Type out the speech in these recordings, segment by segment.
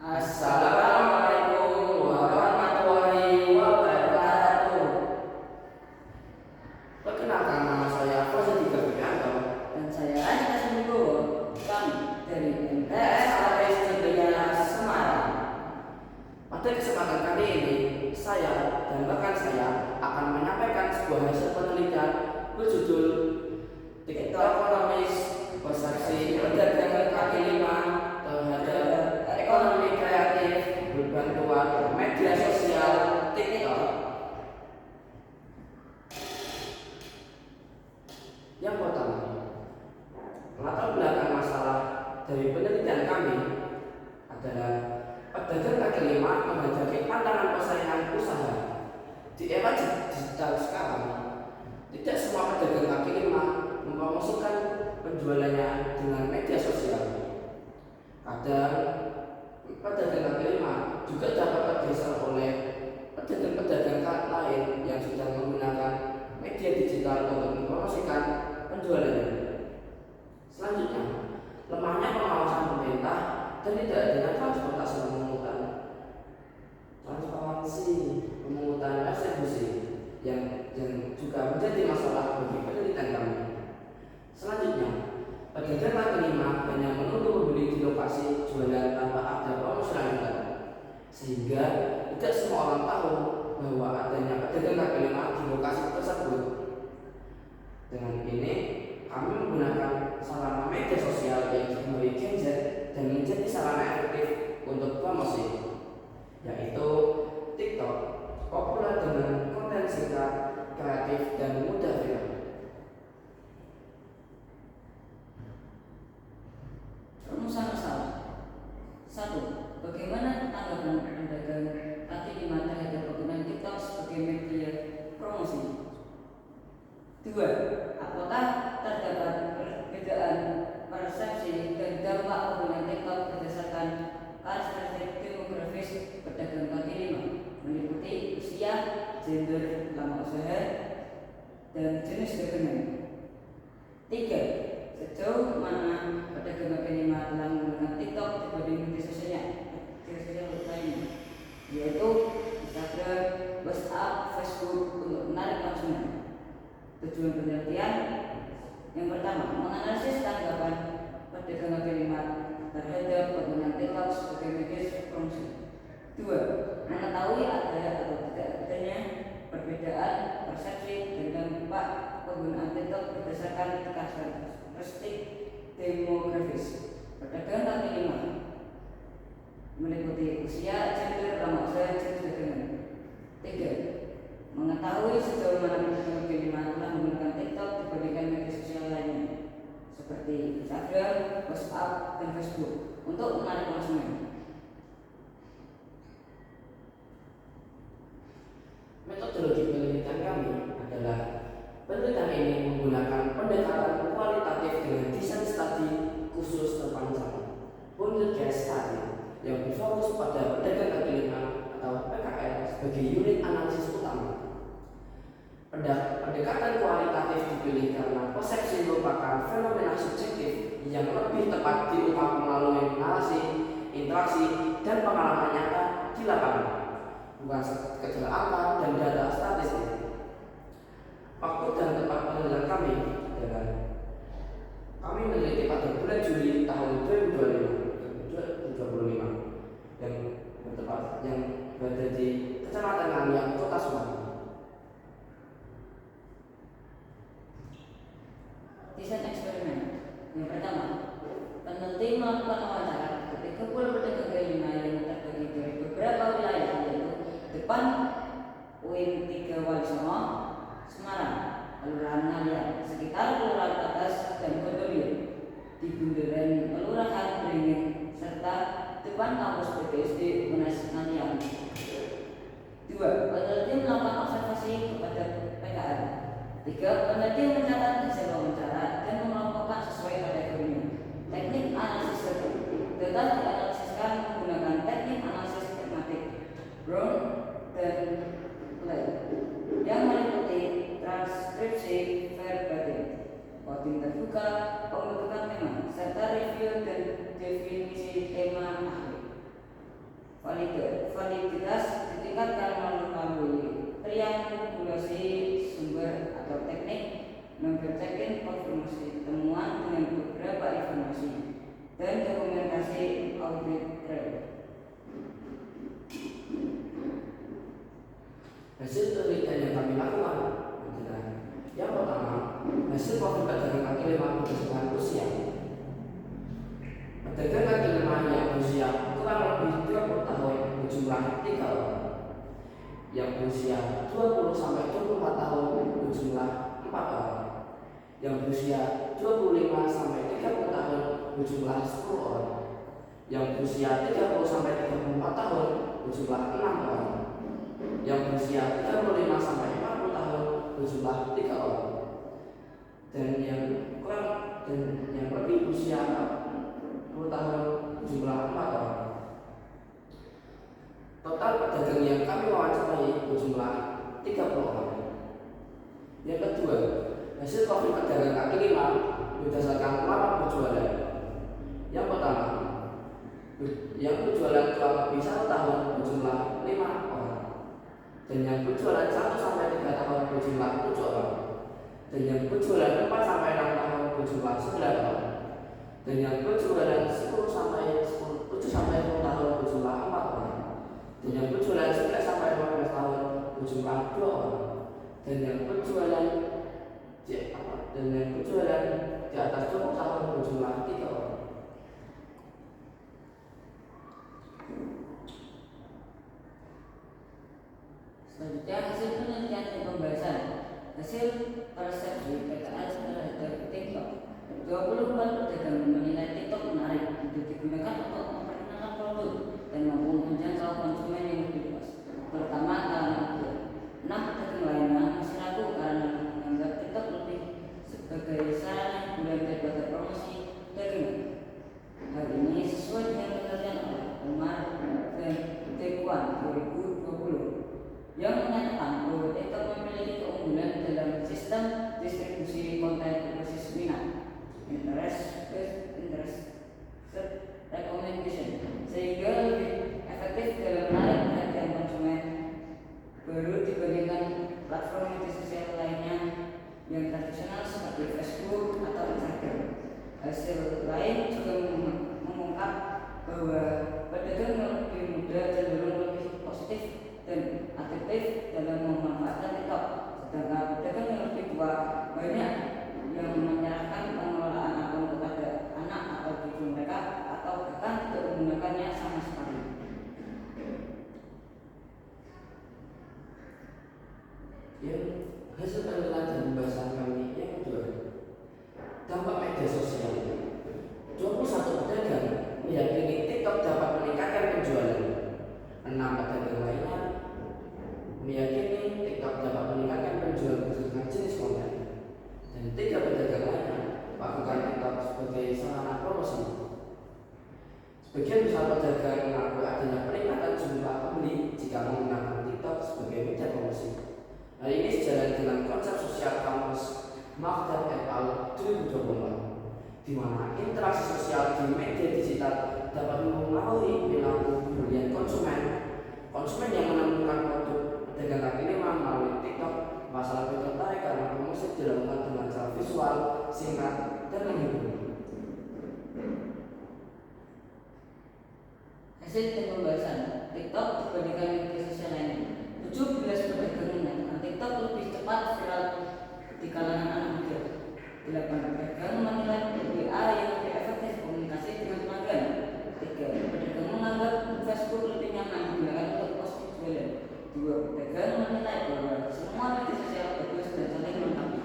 Assalamualaikum warahmatullahi wabarakatuh. Perkenalkan, nama saya Fauzi Gabrianto. Dan saya Anita Sumbibowo. Kami dari MTS APS Cendria Semarang. Pada kesempatan kali ini, saya dan rekan saya akan menyampaikan sebuah hasil penelitian berjudul TikTok Ekonomis Persepsi Pedagang Kaki Lima terhadap Ekonomi Kreatif Berbantuan Media Sosial TikTok. Yang pertama, latar belakang masalah dari penelitian kami adalah pedagang kaki lima menghadapi tantangan persaingan usaha. Di era digital sekarang, tidak semua pedagang kaki lima mempromosikan penjualannya dengan media sosial. Kadang pedagang kaki lima juga dapat tergeser oleh pedagang-pedagang lain yang sudah menggunakan media digital untuk mempromosikan penjualannya. Selanjutnya, lemahnya pengawasan pemerintah dan tidak adanya transportasi pemungutan retribusi yang juga menjadi masalah bagi penelitian kami. Selanjutnya, pedagang kaki lima hanya menunggu membeli di lokasi jualan tanpa ada promosi lanjutan, sehingga tidak semua orang tahu bahwa adanya pedagang kaki lima di lokasi tersebut. Dengan ini, kami menggunakan sarana media sosial yang diberi gadget dan menjadi sarana efektif untuk promosi, yaitu TikTok, populer dengan konten singkat, kreatif, dan mudah viral. rumusan masalah. 1. Bagaimana tanggapan pedagang kaki lima terhadap penggunaan TikTok sebagai media promosi? 2. Apakah terdapat perbedaan persepsi dan dampak penggunaan TikTok berdasarkan karakteristik demografis pedagang kaki lima, meliputi usia, gender, lama usaha, dan jenis dagangan? 3. Sejauh mana pedagang kaki lima telah menggunakan TikTok dibanding media sosial lainnya, yaitu Instagram, WhatsApp, Facebook untuk menarik konsumen? Tujuan penelitian yang pertama, menganalisis tanggapan pedagang kaki lima terhadap penggunaan TikTok sebagai media promosi. 2. Mengetahui ada atau tidak adanya perbedaan persepsi dan dampak penggunaan TikTok berdasarkan karakteristik demografis pedagang kaki lima, meliputi usia, gender, lama usaha, jenis dagangan. 3. Mengetahui sejauh mana pedagang kaki lima telah menggunakan TikTok dibandingkan media sosial lainnya seperti Instagram, WhatsApp, dan Facebook untuk menarik konsumen. Metodologi penelitian kami adalah penelitian ini menggunakan pendekatan kualitatif dengan desain studi khusus terpanjang, bundled case study, yang berfokus pada pedagang kaki lima atau PKL sebagai unit analisis utama. Pendekatan kualitatif dipilih karena persepsi merupakan fenomena subjektif yang lebih tepat diungkap melalui narasi, interaksi, dan pengalaman nyata di lapangan, bukan sekedar angka dan data statistik. Waktu dan tempat penelitian kami adalah kami meneliti pada bulan Juli tahun 2025 yang berada di Kecamatan Ngalian, Kota Semarang. Desain eksperimen yang pertama, peneliti melakukan wawancara ketika puluh pedagang kaki lima yang terbagi dari beberapa wilayah, yaitu depan UIN 3 Walisono, Semarang, Kelurahan Ngalian, sekitar Kelurahan Atas dan Gondolier, di bundaran Kelurahan Beringin, serta depan kampus PTSD UNES Ngalian. 2. Peneliti melakukan observasi kepada PKL. 3. Peneliti mencatat hasil wawancara dan mengelompokkan sesuai kategorinya. Teknik analisis data dianalisiskan menggunakan teknik analisis tematik Brown dan Lay yang meliputi transkripsi verbatim, voting terbuka, pembentukan tema, serta review dan definisi tema ahli. validitas ditingkatkan melalui triangulasi sumber atau teknik mempercekin konfirmasi temuan dengan beberapa informasi dan dokumentasi audit trail. Hasil penelitian yang kami lakukan adalah yang pertama, hasil profil pedagang kaki lima berdasarkan usia. Pedagang kaki lima yang berusia kurang lebih 30 tahun berjumlah 3 orang, yang berusia 20 sampai 24 tahun berjumlah 4 orang, yang berusia 25 sampai 30 tahun berjumlah 10 orang, yang berusia 30 sampai 34 tahun berjumlah 6 orang, yang berusia 35 sampai 40 tahun berjumlah 3 orang, dan yang lebih berusia 40 tahun berjumlah 4 orang. Total pedagang yang kami wawancarai berjumlah 30 orang. Yang kedua, hasil profil pedagang kaki lima berdasarkan lama berjualan. Yang pertama, yang berjualan kurang lebih 1 tahun berjumlah 5 orang, dan yang berjualan 1 sampai 3 tahun berjumlah 7 orang, dan yang berjualan 4 sampai 6 tahun berjumlah 9 orang, dan yang berjualan 7 sampai 10 tahun berjumlah 4 orang, dan yang berjualan 11 sampai 15 tahun berjumlah 2 orang, dan yang berjualan di atas 20 tahun berjumlah 3 orang. Selanjutnya hasil penelitian dan pembahasan. Hasil persepsi PKS terhadap TikTok. 24 pedagang menilai TikTok menarik untuk digunakan untuk memperkenalkan produk dan mampu menjangkau konsumen yang lebih luas, terutama kalangan muda. 6 pedagang lainnya masih ragu karena menganggap TikTok lebih sebagai sarana hiburan daripada promosi dagangan. Hal ini sesuai dengan penelitian oleh Umar dan Tekuan 2020 yang menyatakan bahwa TikTok memiliki keunggulan dalam sistem distribusi konten berbasis minat, interest recommendation, sehingga lebih efektif dalam menarik perhatian konsumen baru dibandingkan platform media sosial lainnya yang tradisional seperti Facebook atau Instagram. Hasil lain juga mengungkap bahwa pedagang yang lebih muda cenderung lebih positif dan aktif dalam memanfaatkan TikTok, sedangkan pedagang yang lebih tua banyak yang menyerahkan pengelolaan akun kepada anak atau cucu mereka atau bahkan tidak menggunakannya sama sekali. Yang hasil penelitian dan pembahasan kami yang kedua, dampak media sosial. 21 pedagang meyakini TikTok dapat meningkatkan penjualan. 6 pedagang lainnya meyakini TikTok dapat meningkatkan penjualan berdasarkan jenis konten, dan 3 pedagang lainnya melakukan TikTok sebagai sarana promosi. Sebagian besar pedagang mengaku adanya peningkatan jumlah pembeli jika menggunakan TikTok sebagai media promosi. Hal ini sejalan dengan konsep sosial commerce Markdown et al. 2024, di mana interaksi sosial di media digital dapat mempengaruhi perilaku pembelian konsumen. Konsumen yang menemukan produk pedagang kaki lima melalui TikTok merasa lebih tertarik karena promosi dilakukan dengan cara visual, singkat, dan menghibur. Hasil dan pembahasan TikTok dibandingkan media sosial lainnya. 17 pedagang menyatakan TikTok lebih cepat viral di kalangan anak muda. 8 pedagang menilai WA yang lebih efektif komunikasi dengan pelanggan. 3 pedagang menganggap Facebook lebih nyaman digunakan untuk posting jualan. 2 pedagang menilai bahwa semua media sosial bagus dan saling melengkapi.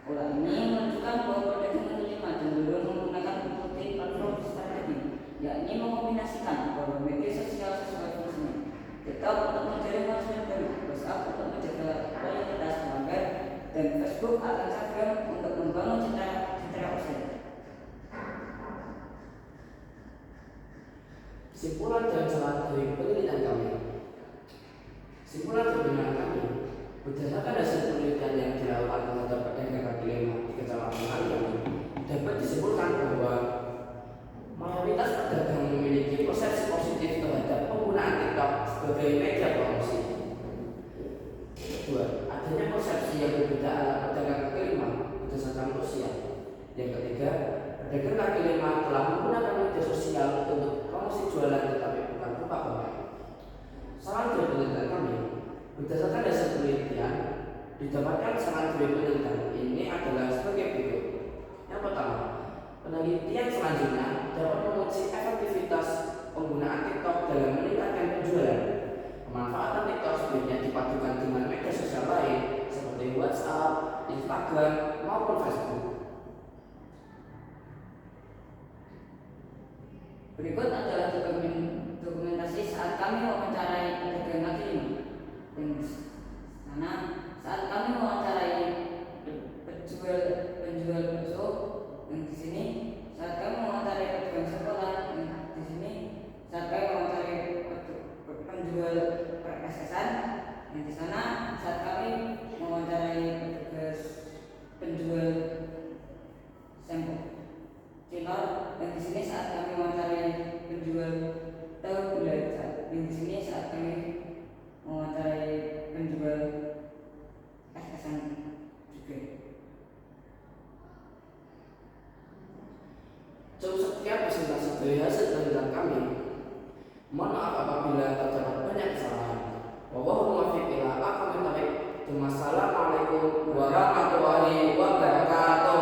Pola ini menunjukkan bahwa pedagang kelima cenderung menggunakan multi platform strategi, yakni mengombinasikan bahwa media sosial sesuai fungsinya. TikTok untuk mencari konsumen baru, WhatsApp untuk menjaga loyalitas pelanggan, dan Facebook atau Instagram untuk membangun citra usaha. Kesimpulan dan saran dari penelitian kami. Kesimpulan dan penilaian kami berdasarkan hasil penelitian yang dilakukan terhadap pedagang kaki lima di Kecamatan kami dapat disimpulkan bahwa mayoritas pedagang memiliki persepsi positif terhadap pengguna didapatkan saran dari penelitian ini adalah sebagai berikut. Yang pertama, penelitian selanjutnya dapat menguji efektivitas penggunaan TikTok dalam meningkatkan penjualan. Pemanfaatan TikTok sebaiknya dipadukan dengan media sosial lain seperti WhatsApp, Instagram, maupun Facebook. Berikut adalah dokumentasi saat kami mewawancarai pedagang kaki lima. Dan sana saat kami mewawancarai penjual bakso, dan di sini saat kami mewawancarai pedagang sekolah, dan di sini saat kami mewawancarai penjual perkesan, dan di sana saat kami mewawancarai penjual sampel cilor, dan di sini saat kami mewawancarai penjual tahu gulai, dan di sini saat kami mewawancarai penjual es-esan juga. Cukup sekian presentasi dari hasil penelitian kami. Mohon maaf apabila terdapat banyak kesalahan. Wallahul muwaffiq ila aqwamit thoriq. Wassalamualaikum warahmatullahi wabarakatuh.